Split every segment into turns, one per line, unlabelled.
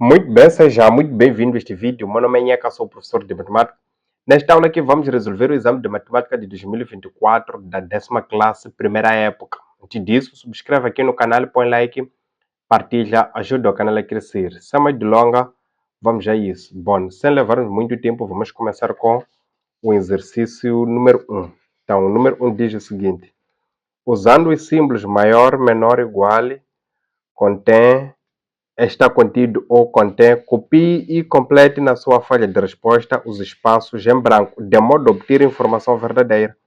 Muito bem, seja muito bem-vindo a este vídeo. Meu nome é Nheka, sou professor de matemática. Nesta aula aqui vamos resolver o exame de matemática de 2024 da 10ª classe, primeira época. Antes disso, subscreve aqui no canal, põe like, partilha, ajuda o canal a crescer. Sem mais delongas, vamos a isso. Bom, sem levarmos muito tempo, vamos começar com o exercício número 1. Então, o número 1 diz o seguinte: usando os símbolos maior, menor, igual, está contido ou contém, copie e complete na sua folha de resposta os espaços em branco, de modo a obter informação verdadeira.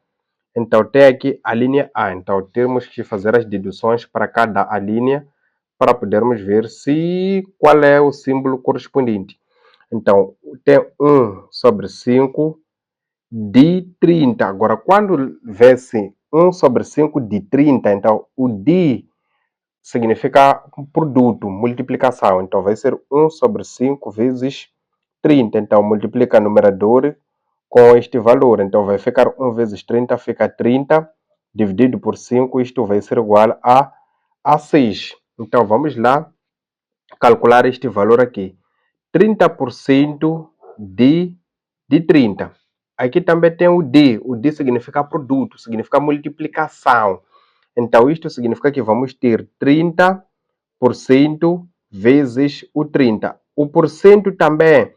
Então, tem aqui a linha A. Então, temos que fazer as deduções para cada linha para podermos ver qual é o símbolo correspondente. Então, tem 1 sobre 5 de 30. Agora, quando vê-se 1 sobre 5 de 30, então o de significa produto, multiplicação. Então, vai ser 1 sobre 5 vezes 30. Então, multiplica o numerador com este valor. Então, vai ficar 1 vezes 30, fica 30, dividido por 5, isto vai ser igual a 6. Então, vamos lá calcular este valor aqui. 30% de 30. Aqui também tem o D. O D significa produto, significa multiplicação. Então, isto significa que vamos ter 30% vezes o 30. O porcento também,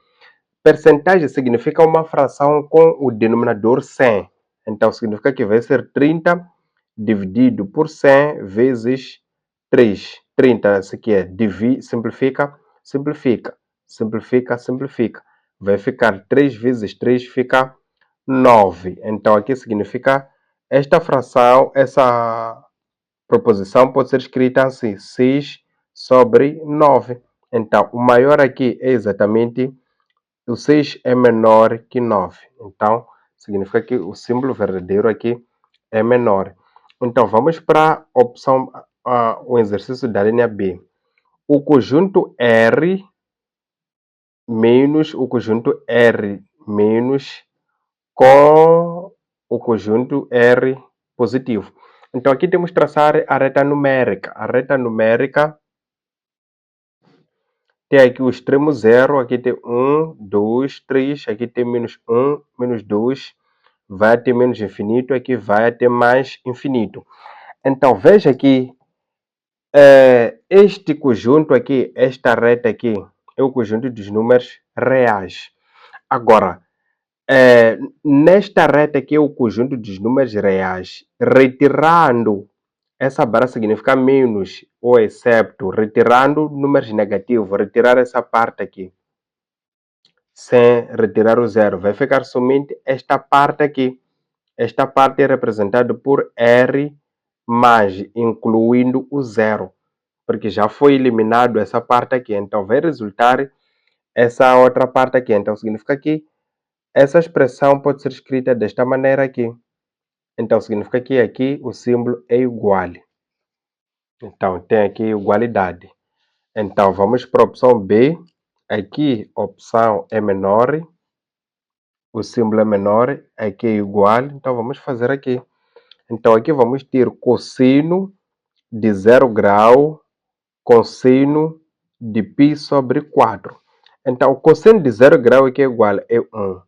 percentagem significa uma fração com o denominador 100. Então, significa que vai ser 30 dividido por 100 vezes 3. 30, isso aqui é, simplifica, simplifica, simplifica, simplifica. Vai ficar 3 vezes 3, fica 9. Então, aqui significa esta fração, essa proposição pode ser escrita assim: 6 sobre 9. Então, o maior aqui é exatamente o 6 é menor que 9. Então, significa que o símbolo verdadeiro aqui é menor. Então, vamos para a opção, o exercício da linha B. O conjunto R menos o conjunto R menos com o conjunto R positivo. Então, aqui temos que traçar a reta numérica. A reta numérica tem aqui o extremo 0, aqui tem 1, 2, 3, aqui tem menos 1, menos 2, vai até menos infinito, aqui vai até mais infinito. Então, veja que este conjunto aqui, esta reta aqui, é o conjunto dos números reais. Agora, nesta reta aqui é o conjunto dos números reais. Retirando, essa barra significa menos ou excepto. Retirando números negativos, retirar essa parte aqui. Sem retirar o zero, vai ficar somente esta parte aqui. Esta parte é representada por R mais, incluindo o zero, porque já foi eliminado essa parte aqui. Então, vai resultar essa outra parte aqui. Então, significa que essa expressão pode ser escrita desta maneira aqui. Então, significa que aqui o símbolo é igual. Então, tem aqui igualdade. Então, vamos para a opção B. Aqui, a opção é menor. O símbolo é menor. Aqui é igual. Então, vamos fazer aqui. Então, aqui vamos ter cosseno de 0 grau com seno de π sobre 4. Então, o cosseno de 0 grau aqui é igual a 1.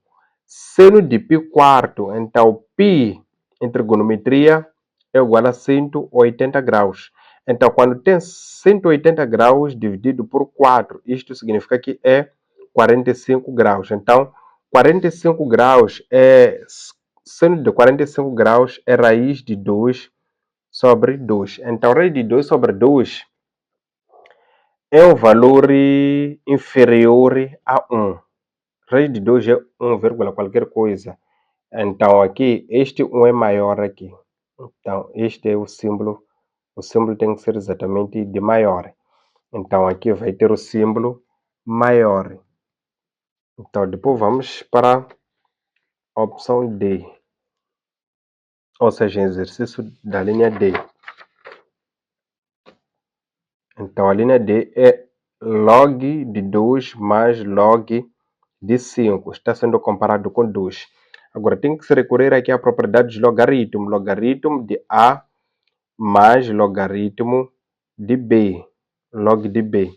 Seno de π quarto, então π em trigonometria é igual a 180 graus. Então, quando tem 180 graus dividido por 4, isto significa que é 45 graus. Então, 45 graus seno de 45 graus é raiz de 2 sobre 2. Então, raiz de 2 sobre 2 é um valor inferior a 1. Raiz de 2 é 1, qualquer coisa. Então, aqui, este 1 é maior aqui. Então, este é o símbolo tem que ser exatamente de maior. Então, aqui vai ter o símbolo maior. Então, depois vamos para a opção D. Ou seja, exercício da linha D. Então, a linha D é log de 2 mais log de 5. Está sendo comparado com 2. Agora, tem que se recorrer aqui à propriedade de logaritmo. Logaritmo de A mais logaritmo de B. Log de B.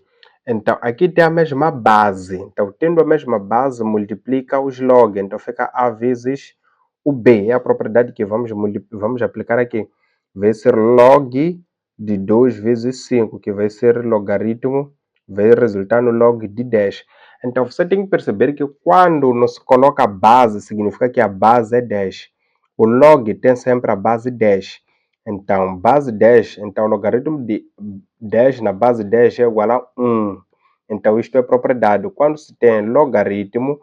Então, aqui tem a mesma base. Então, tendo a mesma base, multiplica os log. Então, fica A vezes o B. É a propriedade que vamos aplicar aqui. Vai ser log de 2 vezes 5, que vai ser logaritmo, vai resultar no log de 10. Então, você tem que perceber que quando nos coloca base, significa que a base é 10. O log tem sempre a base 10. Então, base 10, então logaritmo de 10 na base 10 é igual a 1. Então, isto é propriedade. Quando se tem logaritmo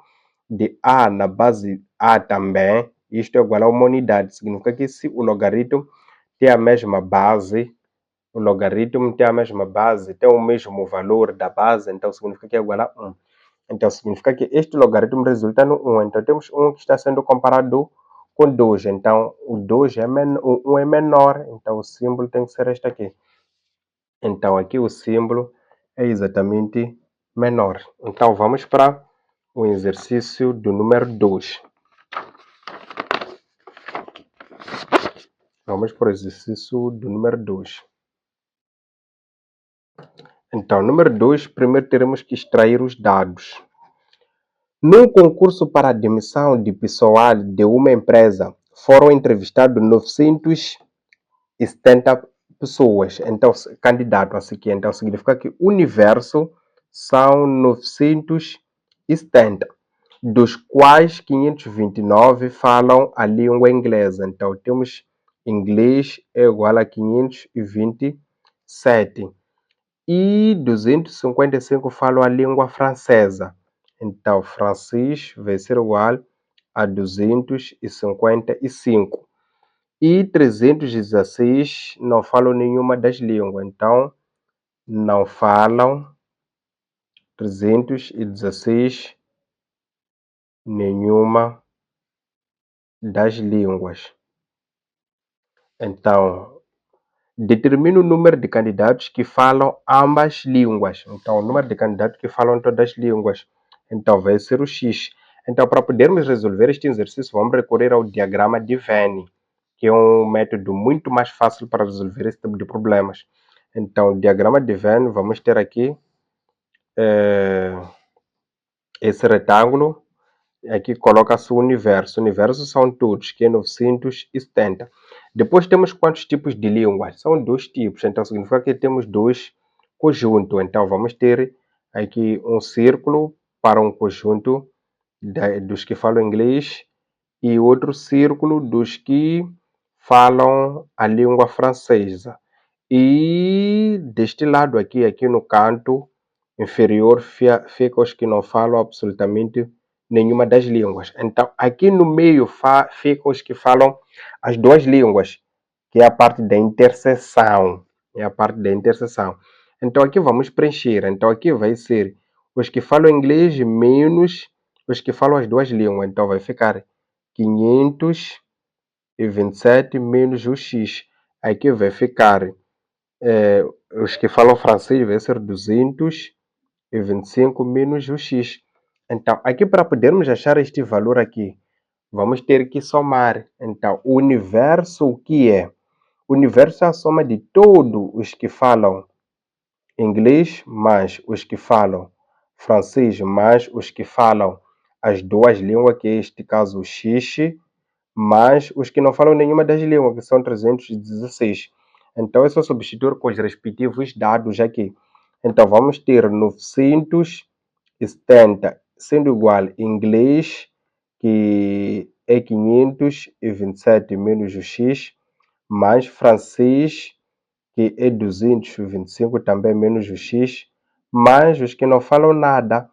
de A na base A também, isto é igual a uma unidade. Significa que se o logaritmo tem a mesma base, o logaritmo tem a mesma base, tem o mesmo valor da base, então significa que é igual a 1. Então, significa que este logaritmo resulta no 1. Então, temos 1 que está sendo comparado com 2. Então, o 2 é o 1 é menor. Então, o símbolo tem que ser este aqui. Então, aqui o símbolo é exatamente menor. Então, vamos para o exercício do número 2. Vamos para o exercício do número 2. Então, número 2, primeiro teremos que extrair os dados. Num concurso para admissão de pessoal de uma empresa, foram entrevistados 970 pessoas, então, candidatos aqui. Então, significa que o universo são 970, dos quais 529 falam a língua inglesa. Então, temos inglês é igual a 527. E 255 falam a língua francesa. Então, francês vai ser igual a 255. E 316 não falam nenhuma das línguas. Então, não falam 316 nenhuma das línguas. Então, determina o número de candidatos que falam ambas línguas. Então, o número de candidatos que falam todas as línguas. Então, vai ser o X. Então, para podermos resolver este exercício, vamos recorrer ao diagrama de Venn, que é um método muito mais fácil para resolver esse tipo de problemas. Então, o diagrama de Venn, vamos ter aqui esse retângulo. Aqui coloca-se o universo. O universo são todos, que é 970. Depois temos quantos tipos de línguas? São 2 tipos. Então, significa que temos 2 conjuntos. Então, vamos ter aqui um círculo para um conjunto dos que falam inglês e outro círculo dos que falam a língua francesa. E deste lado aqui no canto inferior, fica os que não falam absolutamente nenhuma das línguas. Então, aqui no meio fica os que falam as 2 línguas, que é a parte da interseção. É a parte da interseção. Então, aqui vamos preencher. Então, aqui vai ser os que falam inglês menos os que falam as 2 línguas. Então, vai ficar 527 menos o X. Aqui vai ficar os que falam francês vai ser 225 menos o X. Então, aqui para podermos achar este valor aqui, vamos ter que somar. Então, o universo o que é? O universo é a soma de todos os que falam inglês mais os que falam francês mais os que falam as 2 línguas, que é este caso o X, mais os que não falam nenhuma das línguas, que são 316. Então, é só substituir com os respectivos dados aqui. Então, vamos ter 970 sendo igual inglês, que é 527 menos o X, mais francês, que é 225 também menos o X, mais os que não falam nada,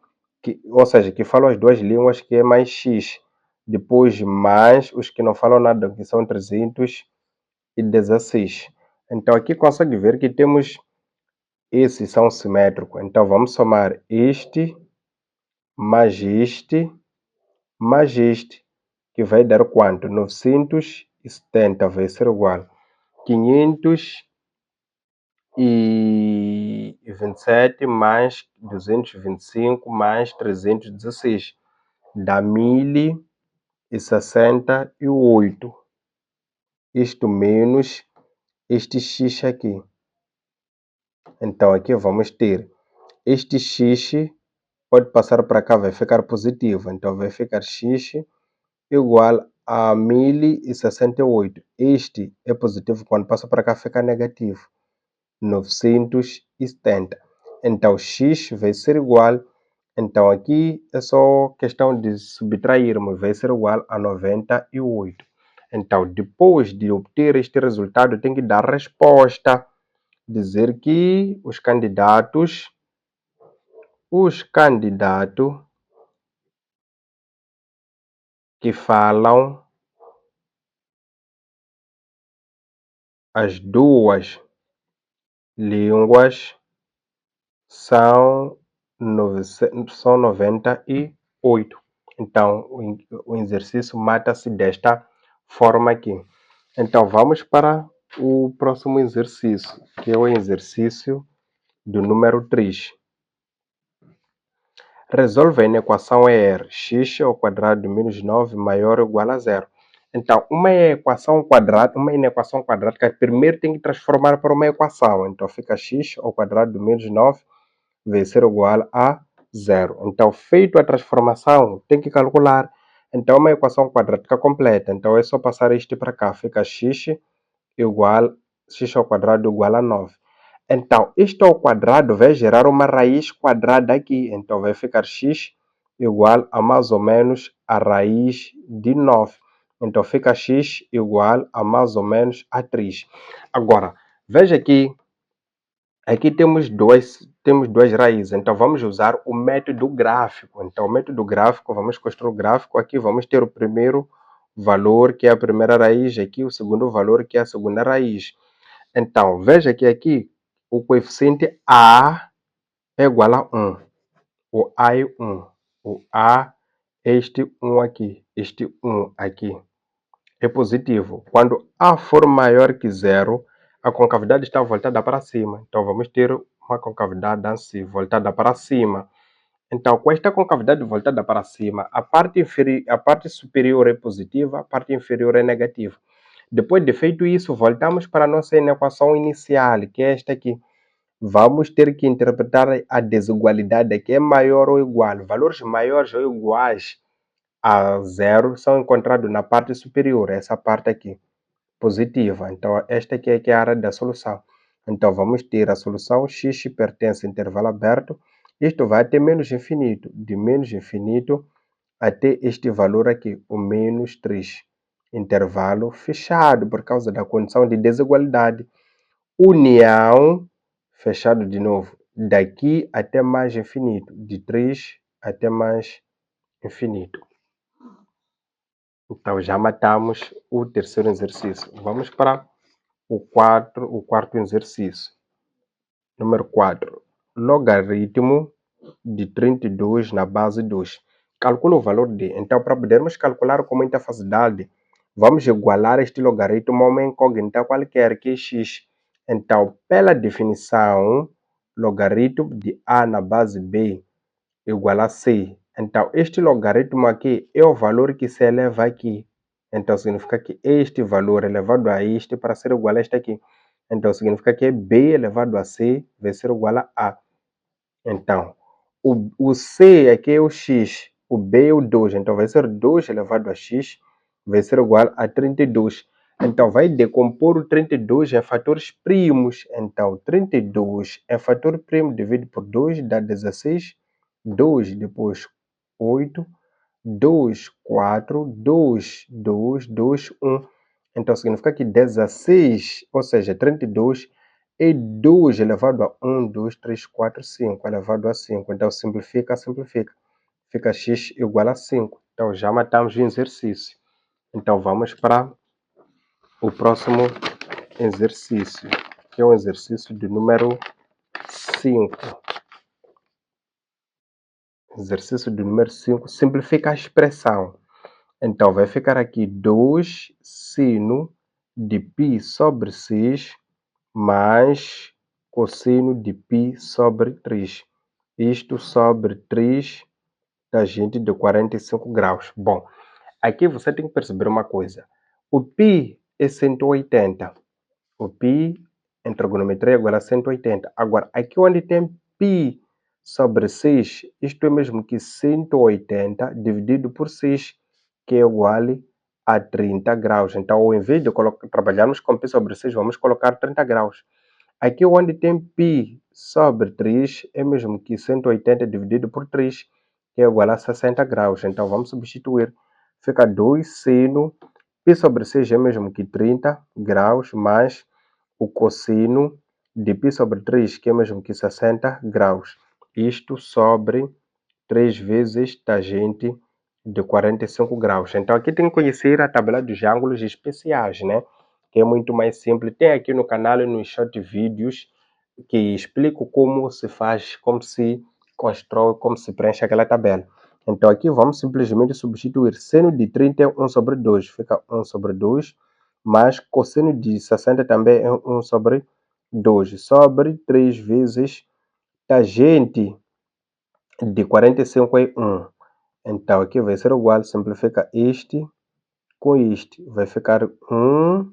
ou seja, que falam as 2 línguas, que é mais X. Depois, mais os que não falam nada, que são 316. Então, aqui consegue ver que temos esses são simétricos. Então, vamos somar este, mais este, mais este, que vai dar quanto? 970 vai ser igual a 527 mais 225 mais 316. Dá 1068. Isto menos este X aqui. Então, aqui vamos ter este x pode passar para cá, vai ficar positivo. Então, vai ficar x igual a 1068. Este é positivo, quando passa para cá fica negativo. 970. Então, x vai ser igual. Então, aqui é só questão de subtrairmos, vai ser igual a 98. Então, depois de obter este resultado, tem que dar resposta. Dizer que os candidatos que falam as duas línguas são 98. Então, o exercício mata-se desta forma aqui. Então, vamos para o próximo exercício, que é o exercício do número 3. Resolve a equação ER, x ao quadrado de menos 9 maior ou igual a zero. Então, uma equação quadrática, primeiro tem que transformar para uma equação. Então, fica x ao quadrado de menos 9 vai ser igual a zero. Então, feito a transformação, tem que calcular. Então, uma equação quadrática completa. Então, é só passar este para cá. Fica x ao quadrado igual a 9. Então, isto ao quadrado vai gerar uma raiz quadrada aqui. Então, vai ficar x igual a mais ou menos a raiz de 9. Então, fica x igual a mais ou menos a 3. Agora, veja aqui. Aqui temos duas raízes. Então, vamos usar o método gráfico. Então, o método gráfico, vamos construir o gráfico. Aqui vamos ter o primeiro valor, que é a primeira raiz. Aqui o segundo valor, que é a segunda raiz. Então, veja que aqui o coeficiente A é igual a 1. O A é 1. O A é este 1 aqui. Este 1 aqui é positivo. Quando A for maior que zero, a concavidade está voltada para cima. Então, vamos ter uma concavidade assim, voltada para cima. Então, com esta concavidade voltada para cima, a parte superior é positiva, a parte inferior é negativa. Depois de feito isso, voltamos para a nossa equação inicial, que é esta aqui. Vamos ter que interpretar a desigualdade, que é maior ou igual. Valores maiores ou iguais a zero são encontrados na parte superior, essa parte aqui, positiva. Então, esta aqui é a área da solução. Então, vamos ter a solução x pertence ao intervalo aberto. Isto vai até menos infinito. De menos infinito até este valor aqui, o menos 3. Intervalo fechado por causa da condição de desigualdade. União, fechado de novo. Daqui até mais infinito. De 3 até mais infinito. Então, já matamos o terceiro exercício. Vamos para o quarto exercício. Número 4. Logaritmo de 32 na base 2. Calcula o valor de. Então, para podermos calcular com muita facilidade, vamos igualar este logaritmo a uma incógnita qualquer, que é x. Então, pela definição, logaritmo de a na base b igual a c. Então, este logaritmo aqui é o valor que se eleva aqui. Então, significa que este valor elevado a este para ser igual a este aqui. Então, significa que b elevado a c vai ser igual a a. Então, o c aqui é o x, o b é o 2. Então, vai ser 2 elevado a x, vai ser igual a 32. Então, vai decompor o 32 em fatores primos. Então, 32 é fator primo dividido por 2 dá 16. 2, depois 8, 2, 4, 2, 2, 2, 1. Então, significa que 16, ou seja, 32, é 2 elevado a 1, 2, 3, 4, 5, elevado a 5. Então, simplifica. Fica x igual a 5. Então, já matamos o exercício. Então, vamos para o próximo exercício, que é o exercício de número 5. Exercício de número 5, simplifica a expressão. Então, vai ficar aqui 2 sino de π sobre 6 mais cossino de π sobre 3. Isto sobre 3 tangente de 45 graus. Bom, aqui você tem que perceber uma coisa. O π é 180. O π em trigonometria é igual a 180. Agora, aqui onde tem π sobre 6, isto é mesmo que 180 dividido por 6, que é igual a 30 graus. Então, ao invés de trabalharmos com π sobre 6, vamos colocar 30 graus. Aqui onde tem π sobre 3, é mesmo que 180 dividido por 3, que é igual a 60 graus. Então, vamos substituir. Fica 2 sino, π sobre 6 é mesmo que 30 graus, mais o cossino de π sobre 3, que é mesmo que 60 graus. Isto sobre 3 vezes tangente de 45 graus. Então, aqui tem que conhecer a tabela dos ângulos especiais, né? Que é muito mais simples. Tem aqui no canal e nos short vídeos que explico como se faz, como se constrói, como se preenche aquela tabela. Então, aqui vamos simplesmente substituir seno de 30 é 1 sobre 2, fica 1 sobre 2, mais cosseno de 60 também é 1 sobre 2, sobre 3 vezes tangente de 45 é 1. Então, aqui vai ser igual, simplifica este com este. Vai ficar 1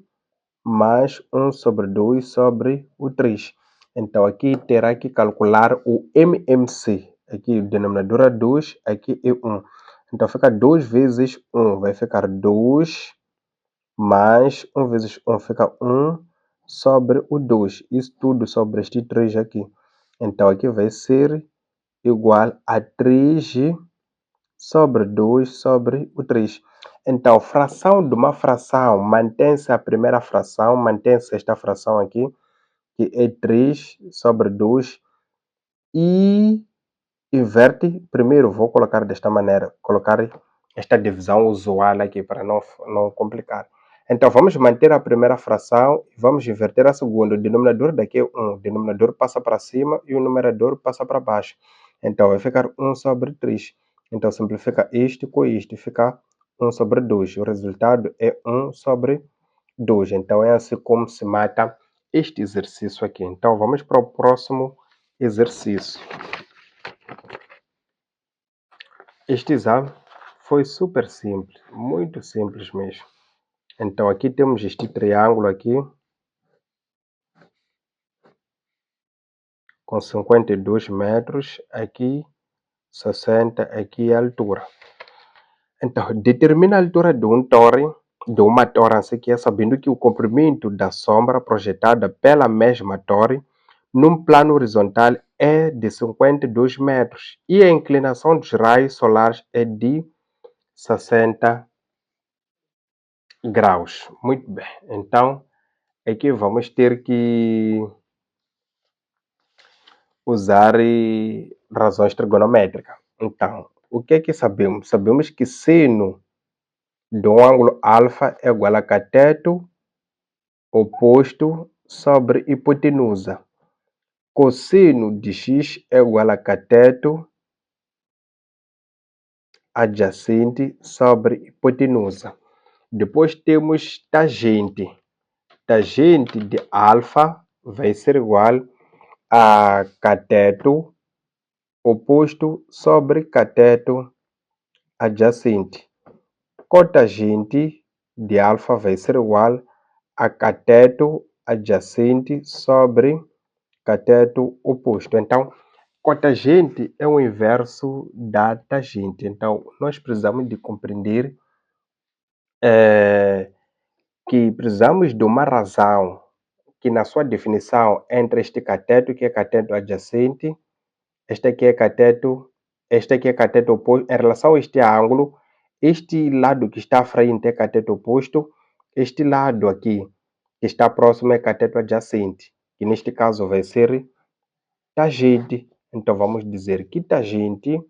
mais 1 sobre 2 sobre o 3. Então, aqui terá que calcular o MMC. Aqui, o denominador é 2, aqui é 1. Então, fica 2 vezes 1. Vai ficar 2 mais 1 vezes 1 fica 1 sobre o 2. Isso tudo sobre este 3 aqui. Então, aqui vai ser igual a 3 sobre 2 sobre o 3. Então, fração de uma fração, mantém-se a primeira fração, mantém-se esta fração aqui, que é 3 sobre 2, e inverte. Primeiro vou colocar desta maneira, colocar esta divisão usual aqui para não complicar. Então, vamos manter a primeira fração e vamos inverter a segunda. O denominador daqui é 1, o denominador passa para cima e o numerador passa para baixo. Então, vai ficar 1 sobre 3. Então, simplifica isto com isto, fica 1 sobre 2. O resultado é 1 sobre 2. Então, é assim como se mata este exercício aqui. Então, vamos para o próximo exercício. Este exame foi super simples, muito simples mesmo. Então, aqui temos este triângulo aqui, com 52 metros, aqui 60, aqui a altura. Então, determina a altura de uma torre, assim que é sabendo que o comprimento da sombra projetada pela mesma torre num plano horizontal é de 52 metros e a inclinação dos raios solares é de 60 graus. Muito bem. Então, aqui vamos ter que usar razões trigonométricas. Então, o que é que sabemos? Sabemos que seno de um ângulo alfa é igual a cateto oposto sobre hipotenusa. Cosseno de x é igual a cateto adjacente sobre hipotenusa. Depois temos tangente. Tangente de alfa vai ser igual a cateto oposto sobre cateto adjacente. Cotangente de alfa vai ser igual a cateto adjacente sobre cateto oposto. Então, cotangente é o inverso da tangente. Então, nós precisamos de compreender que precisamos de uma razão que na sua definição entre este cateto, que é cateto adjacente, este aqui é cateto oposto, em relação a este ângulo, este lado que está à frente é cateto oposto, este lado aqui que está próximo é cateto adjacente, que neste caso vai ser tangente. Então, vamos dizer que tangente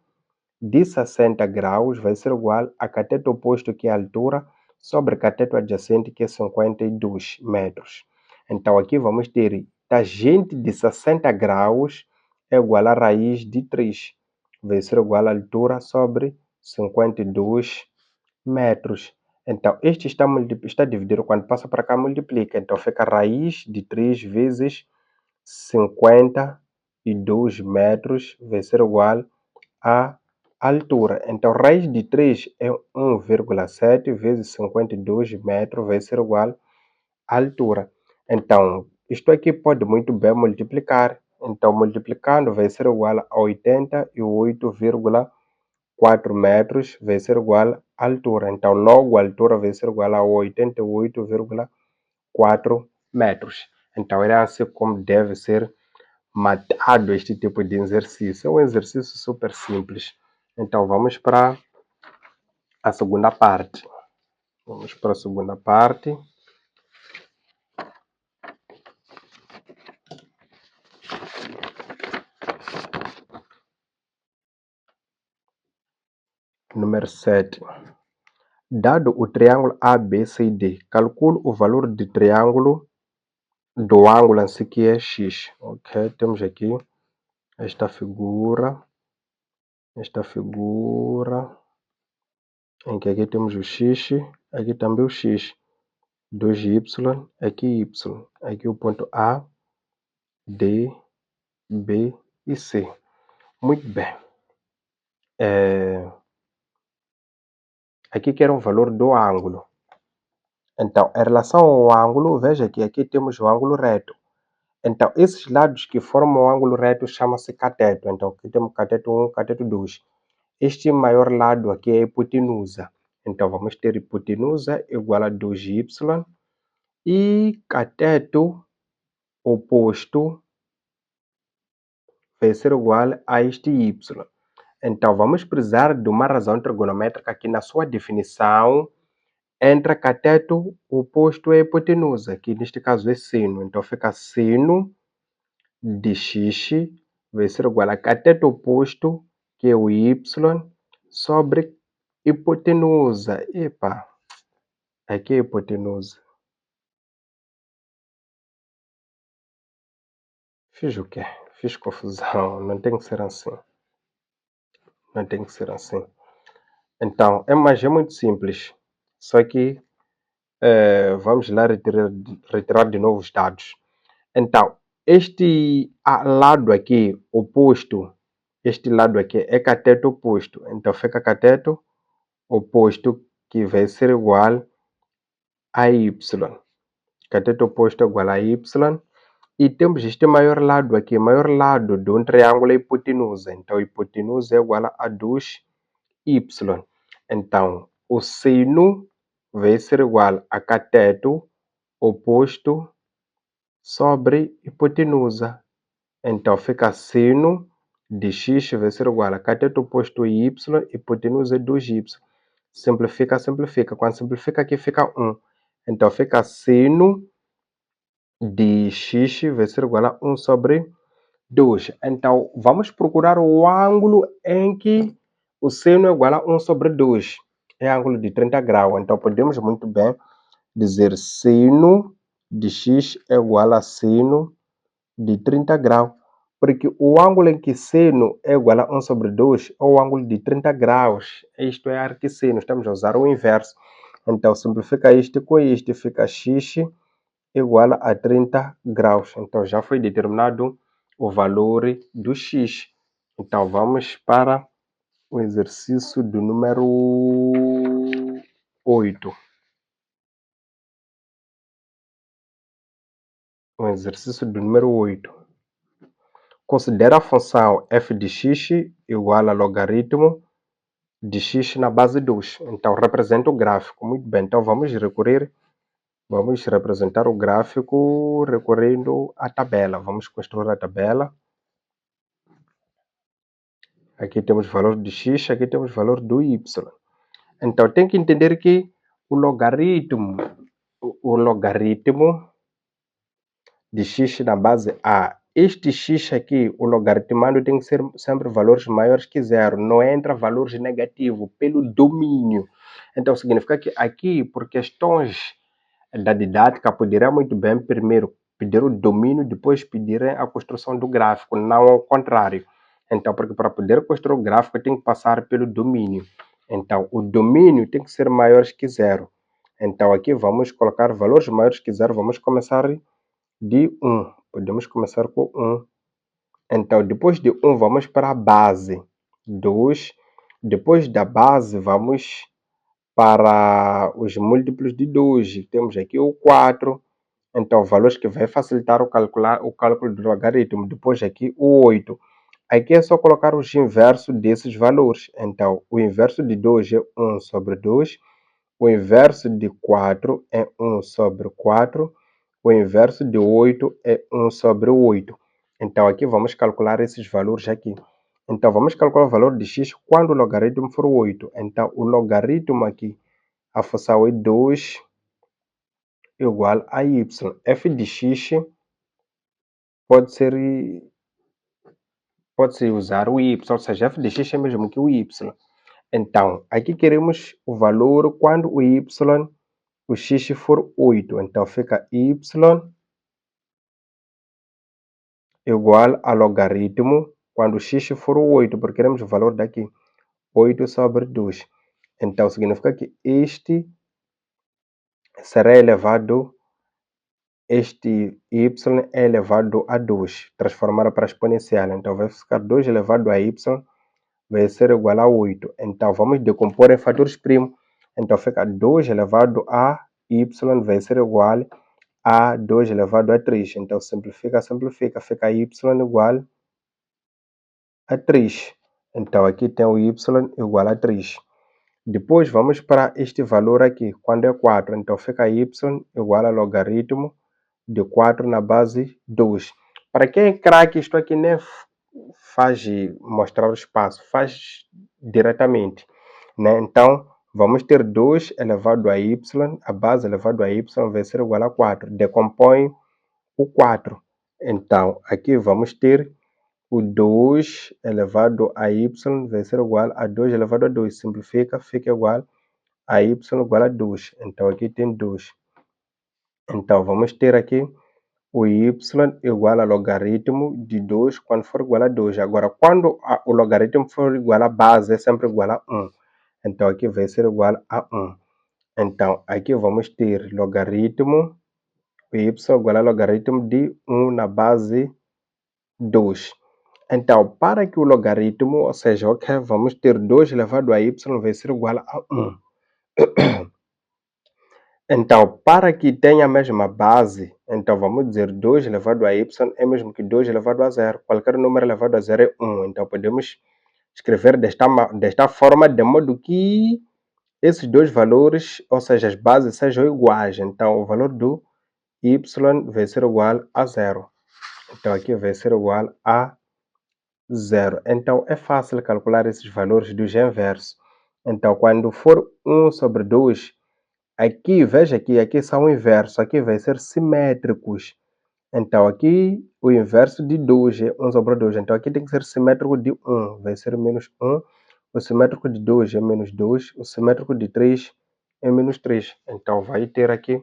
de 60 graus vai ser igual a cateto oposto, que é a altura, sobre cateto adjacente, que é 52 metros. Então, aqui vamos ter tangente de 60 graus é igual a raiz de 3. Vai ser igual a altura sobre 52 metros. Então, este está dividido, quando passa para cá, multiplica. Então, fica raiz de 3 vezes 52 metros, vai ser igual a altura. Então, raiz de 3 é 1,7 vezes 52 metros, vai ser igual à altura. Então, isto aqui pode muito bem multiplicar. Então, multiplicando, vai ser igual a 88,4 metros, vai ser igual à altura. Então, logo a altura vai ser igual a 88,4 metros. Então, é assim como deve ser matado este tipo de exercício. É um exercício super simples. Então, vamos para a segunda parte. Vamos para a segunda parte. Número 7. Dado o triângulo ABCD, calcule o valor do triângulo do ângulo em si que é X. Ok, temos aqui esta figura em que aqui temos o X, aqui também o X, 2Y, aqui Y, aqui o ponto A, D, B e C. Muito bem. Aqui quero o valor do ângulo. Então, em relação ao ângulo, veja que aqui temos o ângulo reto. Então, esses lados que formam o ângulo reto chama-se cateto. Então, aqui temos cateto 1, cateto 2. Este maior lado aqui é a hipotenusa. Então, vamos ter hipotenusa igual a 2y e cateto oposto vai ser igual a este y. Então, vamos precisar de uma razão trigonométrica que na sua definição entra cateto oposto à hipotenusa, que neste caso é sino. Então, fica sino de x vai ser igual a cateto oposto, que é o y, sobre hipotenusa. Epa, aqui é hipotenusa. Fiz o quê? Fiz confusão. Não tem que ser assim. Não tem que ser assim. Então, mas é muito simples. Só que vamos lá retirar de novo os dados. Então, este lado aqui oposto, este lado aqui é cateto oposto. Então, fica cateto oposto, que vai ser igual a y. Cateto oposto é igual a y. E temos este maior lado aqui. Maior lado de um triângulo é hipotenusa. Então, hipotenusa é igual a 2y. Então, o sino vai ser igual a cateto oposto sobre hipotenusa. Então, fica sino de x vai ser igual a cateto oposto a y, hipotenusa é 2y. Simplifica, simplifica. Quando simplifica aqui fica 1. Então, fica sino de x vai ser igual a 1 sobre 2. Então, vamos procurar o ângulo em que o seno é igual a 1 sobre 2. É ângulo de 30 graus. Então, podemos muito bem dizer seno de x é igual a seno de 30 graus. Porque o ângulo em que seno é igual a 1 sobre 2 é o ângulo de 30 graus. Isto é arquisseno. Estamos a usar o inverso. Então, simplifica isto com isto. Fica x igual a 30 graus. Então, já foi determinado o valor do x. Então, vamos para o exercício do número 8. O exercício do número 8. Considera a função f de x igual a logaritmo de x na base 2. Então, representa o gráfico. Muito bem. Então, vamos representar o gráfico recorrendo à tabela. Vamos construir a tabela. Aqui temos o valor de x, aqui temos o valor do y. Então, tem que entender que o logaritmo de x na base a, este x aqui, o logaritmando tem que ser sempre valores maiores que zero. Não entra valores negativos pelo domínio. Então, significa que aqui, por questões da didática, poderá muito bem primeiro pedir o domínio, depois pedir a construção do gráfico, não ao contrário. Então, porque para poder construir o gráfico tem que passar pelo domínio. Então, o domínio tem que ser maior que zero. Então, aqui vamos colocar valores maiores que zero. Vamos começar de 1. Podemos começar com 1. Então, depois de 1, vamos para a base. 2. Depois da base, vamos para os múltiplos de 2. Temos aqui o 4. Então, valores que vai facilitar o cálculo do logaritmo. Depois aqui o 8. Aqui é só colocar os inversos desses valores. Então, o inverso de 2 é 1 sobre 2. O inverso de 4 é 1 sobre 4. O inverso de 8 é 1 sobre 8. Então, aqui vamos calcular esses valores aqui. Então, vamos calcular o valor de x quando o logaritmo for 8. Então, o logaritmo aqui, a função é 2 igual a y. F de x pode-se usar o y, ou seja, f de x é mesmo que o y. Então, aqui queremos o valor quando o x for 8. Então, fica y igual a logaritmo quando o x for 8, porque queremos o valor daqui, 8 sobre 2. Então, significa que este será elevado, este y é elevado a 2, transformado para exponencial. Então, vai ficar 2 elevado a y, vai ser igual a 8. Então, vamos decompor em fatores primos. Então, fica 2 elevado a y vai ser igual a 2 elevado a 3. Então, simplifica, fica y igual a 3. Então, aqui tem o y igual a 3. Depois, vamos para este valor aqui, quando é 4. Então, fica y igual a logaritmo de 4 na base 2. Para quem é craque, isto aqui nem faz mostrar o espaço, faz diretamente, né? Então, vamos ter 2 elevado a y, a base elevado a y vai ser igual a 4. Decompõe o 4. Então, aqui vamos ter o 2 elevado a y vai ser igual a 2 elevado a 2. Simplifica, fica igual a y igual a 2. Então, aqui tem 2. Então, vamos ter aqui o y igual a logaritmo de 2 quando for igual a 2. Agora, quando o logaritmo for igual a base, é sempre igual a 1. Então, aqui vai ser igual a 1. Então, aqui vamos ter logaritmo, o y igual a logaritmo de 1 na base 2. Então, para que o logaritmo, ou seja, ok, vamos ter 2 elevado a y vai ser igual a 1. Então, para que tenha a mesma base, então vamos dizer 2 elevado a y é mesmo que 2 elevado a 0. Qualquer número elevado a 0 é 1. Então, podemos escrever desta forma, de modo que esses dois valores, ou seja, as bases sejam iguais. Então, o valor do y vai ser igual a 0. Então, aqui vai ser igual a 0. Então, é fácil calcular esses valores dos inversos. Então, quando for 1 sobre 2, aqui, veja que aqui são inversos, aqui vai ser simétricos. Então, aqui o inverso de 2 é 1 sobre 2. Então, aqui tem que ser simétrico de 1, vai ser menos 1. O simétrico de 2 é menos 2. O simétrico de 3 é menos 3. Então, vai ter aqui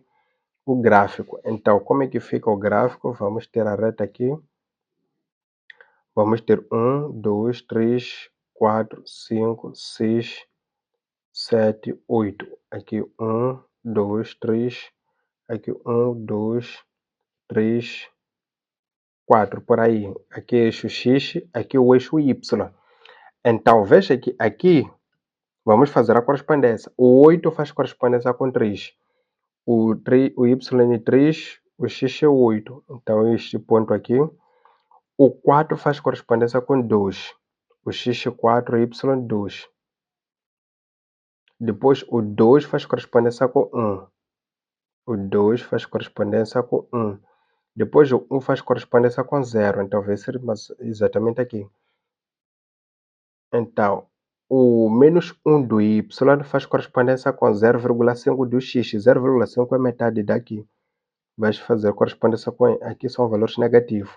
o gráfico. Então, como é que fica o gráfico? Vamos ter a reta aqui. Vamos ter 1, 2, 3, 4, 5, 6, 7, 8. Aqui 1, 2, 3. Aqui 1, 2, 3, 4. Por aí. Aqui é eixo X, aqui o eixo Y. Então, veja que aqui vamos fazer a correspondência. O 8 faz correspondência com 3. O Y é 3, o X é 8. Então, este ponto aqui. O 4 faz correspondência com 2. O X é 4, o Y 2. Depois, o 2 faz correspondência com 1. O 2 faz correspondência com 1. Depois, o 1 faz correspondência com 0. Então, vai ser exatamente aqui. Então, o menos 1 do y faz correspondência com 0,5 do x. 0,5 é metade daqui. Vai fazer correspondência com... Aqui são valores negativos.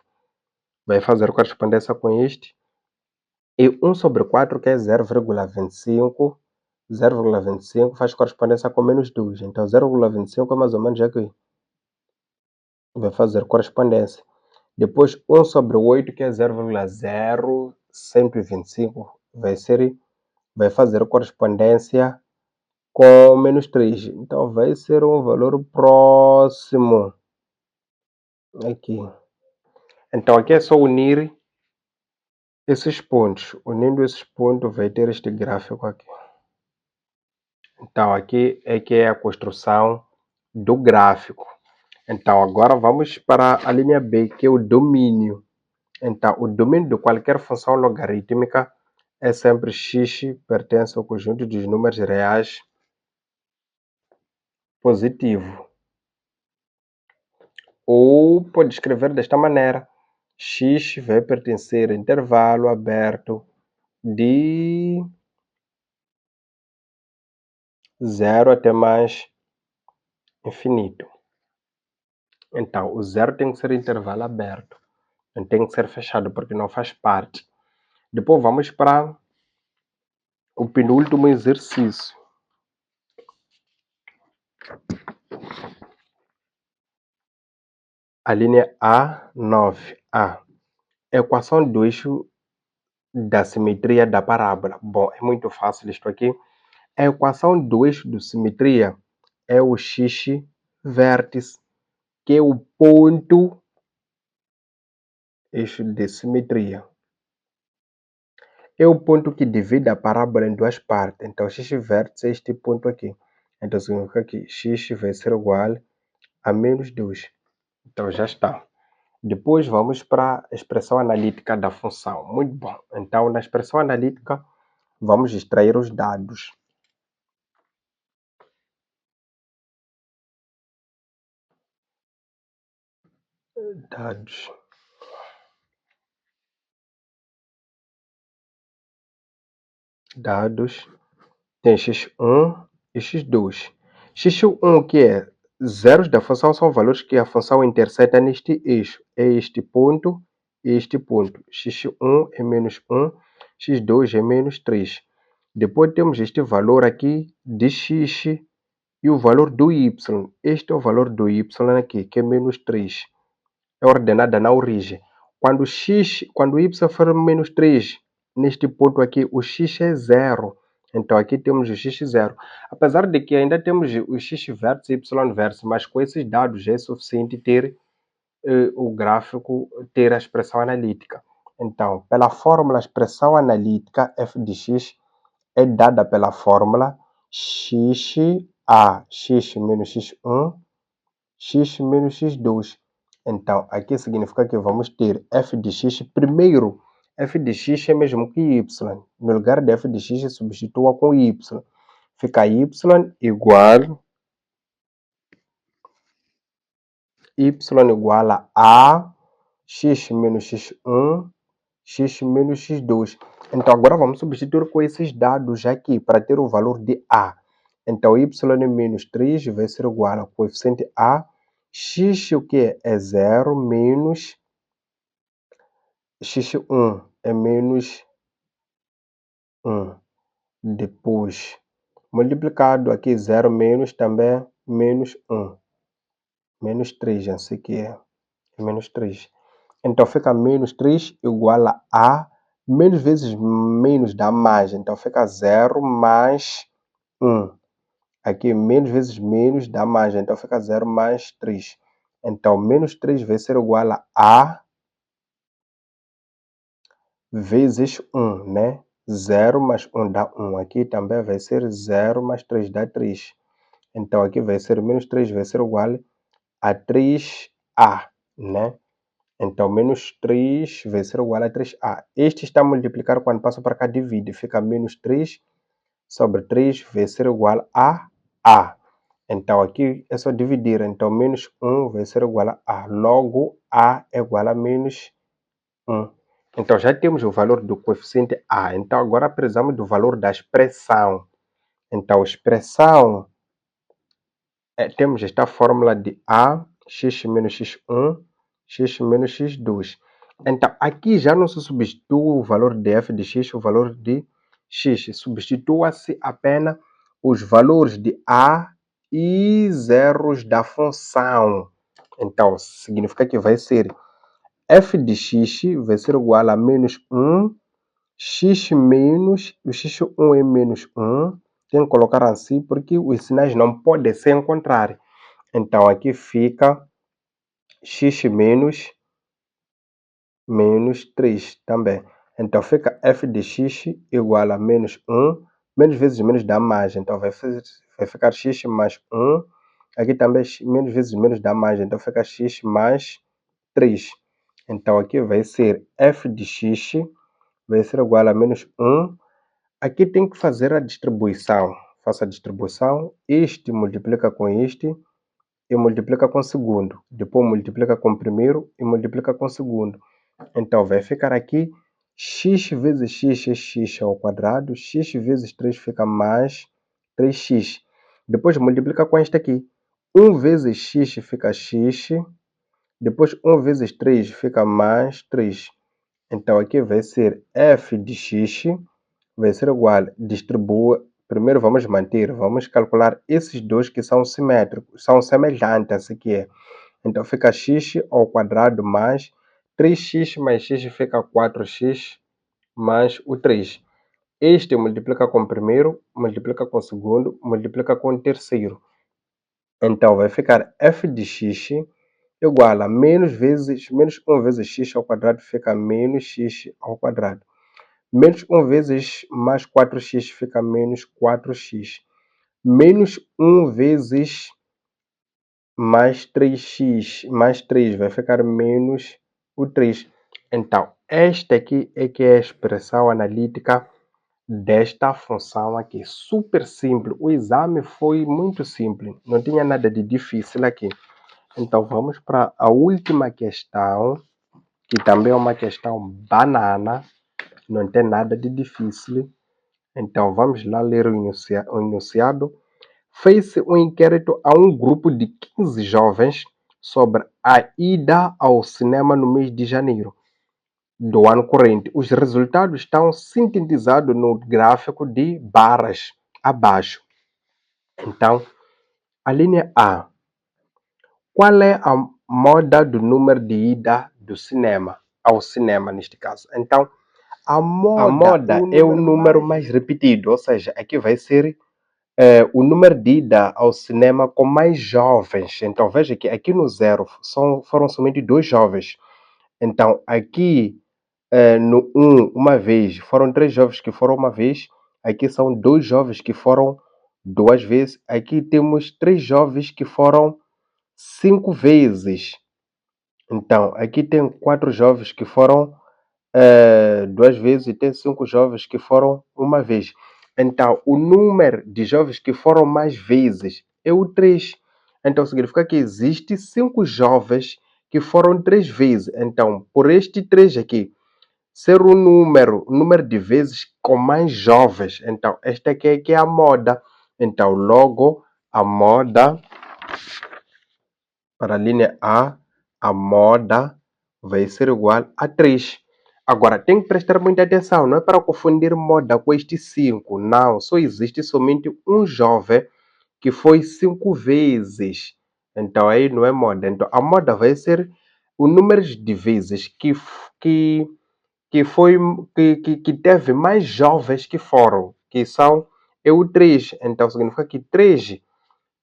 Vai fazer correspondência com este. E 1 sobre 4, que é 0,25. 0,25 faz correspondência com menos 2. Então, 0,25 é mais ou menos aqui. Vai fazer correspondência. Depois, 1 sobre 8, que é 0,0125, vai fazer correspondência com menos 3. Então, vai ser um valor próximo aqui. Então, aqui é só unir esses pontos. Unindo esses pontos, vai ter este gráfico aqui. Então, aqui é que é a construção do gráfico. Então, agora vamos para a linha B, que é o domínio. Então, o domínio de qualquer função logarítmica é sempre x pertence ao conjunto dos números reais positivo. Ou pode escrever desta maneira: x vai pertencer ao intervalo aberto de 0 até mais infinito. Então, o zero tem que ser intervalo aberto, não tem que ser fechado, porque não faz parte. Depois vamos para o penúltimo exercício. A linha A9A. Equação do eixo da simetria da parábola. Bom, é muito fácil isto aqui. A equação do eixo de simetria é o x vértice, que é o ponto eixo de simetria. É o ponto que divide a parábola em duas partes. Então, x vértice é este ponto aqui. Então, significa que x vai ser igual a menos 2. Então, já está. Depois, vamos para a expressão analítica da função. Muito bom. Então, na expressão analítica, vamos extrair os dados. Dados. Tem x1 e x2. x1, que é zeros da função, são valores que a função interseta neste eixo. É este ponto e este ponto. x1 é menos 1, x2 é menos 3. Depois temos este valor aqui de x e o valor do y. Este é o valor do y aqui, que é menos 3. É ordenada na origem. Quando o y for menos 3, neste ponto aqui, o x é zero. Então, aqui temos o x0. Apesar de que ainda temos o x vértice e y vértice, mas com esses dados já é suficiente ter o gráfico, ter a expressão analítica. Então, pela fórmula, a expressão analítica f de x é dada pela fórmula x menos x1, x menos x2. Então, aqui significa que vamos ter f de x. Primeiro, f de x é mesmo que y. No lugar de f de x, substitua com y. Fica y igual a x menos x1, x menos x2. Então, agora vamos substituir com esses dados aqui para ter o valor de a. Então, y menos 3 vai ser igual ao coeficiente a. X o que é 0 menos x1 é menos 1. Depois, multiplicado aqui 0 menos também menos 1. Menos 3, já sei que é menos 3. Então, fica menos 3 igual a menos vezes menos dá mais. Então, fica 0 mais 1. Aqui, menos vezes menos dá mais. Então, fica 0 mais 3. Então, menos 3 vai ser igual a vezes 1, né? 0 mais 1 dá 1. Aqui também vai ser 0 mais 3 dá 3. Então, aqui vai ser menos 3 vai ser igual a 3a, né? Então, menos 3 vai ser igual a 3a. Este está a multiplicar, quando passa para cá, divide. Fica menos 3 sobre 3 vai ser igual a a. Então, aqui é só dividir. Então, menos 1 vai ser igual a a. Logo, a é igual a menos 1. Então, já temos o valor do coeficiente a. Então, agora precisamos do valor da expressão. Então, expressão, temos esta fórmula de a, x menos x1, x menos x2. Então, aqui já não se substitua o valor de f de x, o valor de x. Substitua-se apenas os valores de a e zeros da função. Então, significa que vai ser f de x vai ser igual a menos 1, x menos, o x1 é menos 1. Tem que colocar assim, porque os sinais não podem se encontrar. Então, aqui fica x menos 3 também. Então, fica f de x igual a menos 1. Menos vezes menos dá mais. Então, vai ficar x mais 1 Aqui também menos vezes menos dá mais, então fica x mais 3. Então aqui vai ser f de x vai ser igual a menos 1. Aqui tem que fazer a distribuição. Faça a distribuição. Este multiplica com este e multiplica com o segundo. Depois multiplica com o primeiro e multiplica com o segundo. Então vai ficar aqui x vezes x é x ao quadrado. X vezes 3 fica mais 3x. Depois multiplica com este aqui. 1 vezes x fica x. Depois 1 vezes 3 fica mais 3. Então aqui vai ser f de x vai ser igual, distribua, primeiro vamos manter, vamos calcular esses dois que são simétricos, são semelhantes aqui. Então fica x ao quadrado mais 3x mais x fica 4x mais o 3. Este multiplica com o primeiro, multiplica com o segundo, multiplica com o terceiro. Então vai ficar f de x igual a menos 1 vezes x ao quadrado fica menos x ao quadrado. Menos 1 vezes mais 4x fica menos 4x. Menos 1 vezes mais 3x mais 3 vai ficar menos o 3. Então, esta aqui é que é a expressão analítica desta função aqui. Super simples. O exame foi muito simples. Não tinha nada de difícil aqui. Então, vamos para a última questão, que também é uma questão banana. Não tem nada de difícil. Então, vamos lá ler o enunciado. Fez-se um inquérito a um grupo de 15 jovens sobre a ida ao cinema no mês de janeiro do ano corrente. Os resultados estão sintetizados no gráfico de barras abaixo. Então, a linha A. Qual é a moda do número de ida do cinema, ao cinema neste caso? Então, a moda é o número mais repetido, ou seja, aqui vai ser o número de ida ao cinema com mais jovens. Então, veja que aqui no zero foram somente 2 jovens. Então, aqui no 1, uma vez, foram 3 jovens que foram uma vez. Aqui são 2 jovens que foram 2 vezes. Aqui temos 3 jovens que foram 5 vezes. Então, aqui tem 4 jovens que foram 2 vezes e tem 5 jovens que foram uma vez. Então, o número de jovens que foram mais vezes é o 3. Então, significa que existe 5 jovens que foram 3 vezes. Então, por este 3 aqui, ser o número de vezes com mais jovens. Então, esta aqui é que é a moda. Então, logo, a moda, para a linha a moda vai ser igual a 3. Agora, tem que prestar muita atenção, não é para confundir moda com este 5. Não, só existe somente um jovem que foi 5 vezes. Então, aí não é moda. Então, a moda vai ser o número de vezes que teve mais jovens que foram, que são é o 3. Então, significa que 3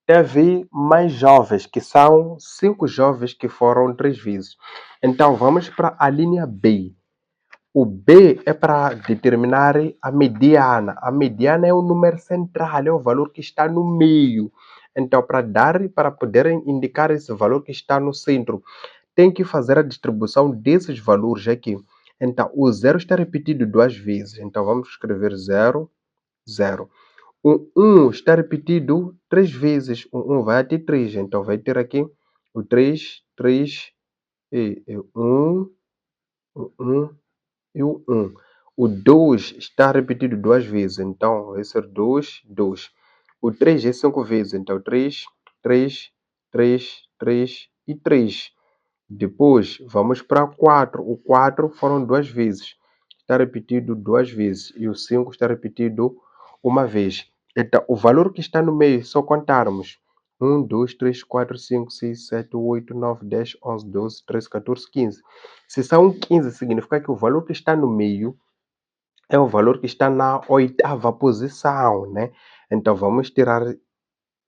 teve mais jovens, que são 5 jovens que foram 3 vezes. Então, vamos para a linha B. O B é para determinar a mediana. A mediana é o número central, é o valor que está no meio. Então, para poder indicar esse valor que está no centro, tem que fazer a distribuição desses valores aqui. Então, o zero está repetido 2 vezes. Então, vamos escrever 0, 0. O 1 está repetido 3 vezes. O 1 vai até 3. Então, vai ter aqui o 3, 3 e 1, o 1 e o 1. O 2 está repetido 2 vezes. Então, vai ser 2, 2. O 3 é 5 vezes. Então, 3, 3, 3, 3 e 3. Depois, vamos para 4. O 4 foram 2 vezes. Está repetido 2 vezes. E o 5 está repetido uma vez. Então, o valor que está no meio, só contarmos. 1, 2, 3, 4, 5, 6, 7, 8, 9, 10, 11, 12, 13, 14, 15. Se são 15, significa que o valor que está no meio é o valor que está na oitava posição, né? Então, vamos tirar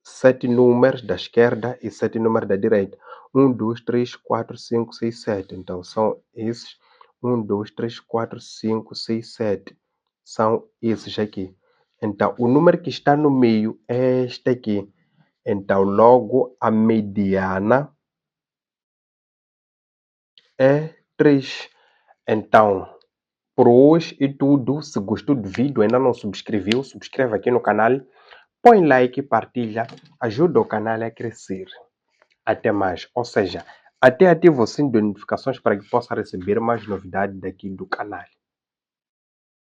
7 números da esquerda e 7 números da direita. 1, 2, 3, 4, 5, 6, 7. Então, são esses. 1, 2, 3, 4, 5, 6, 7. São esses aqui. Então, o número que está no meio é este aqui. Então, logo a mediana é 3. Então, por hoje é tudo. Se gostou do vídeo, ainda não subscreveu, subscreve aqui no canal, põe like e partilha, ajuda o canal a crescer. Até mais, ou seja, até ativa o sininho de notificações para que possa receber mais novidades daqui do canal.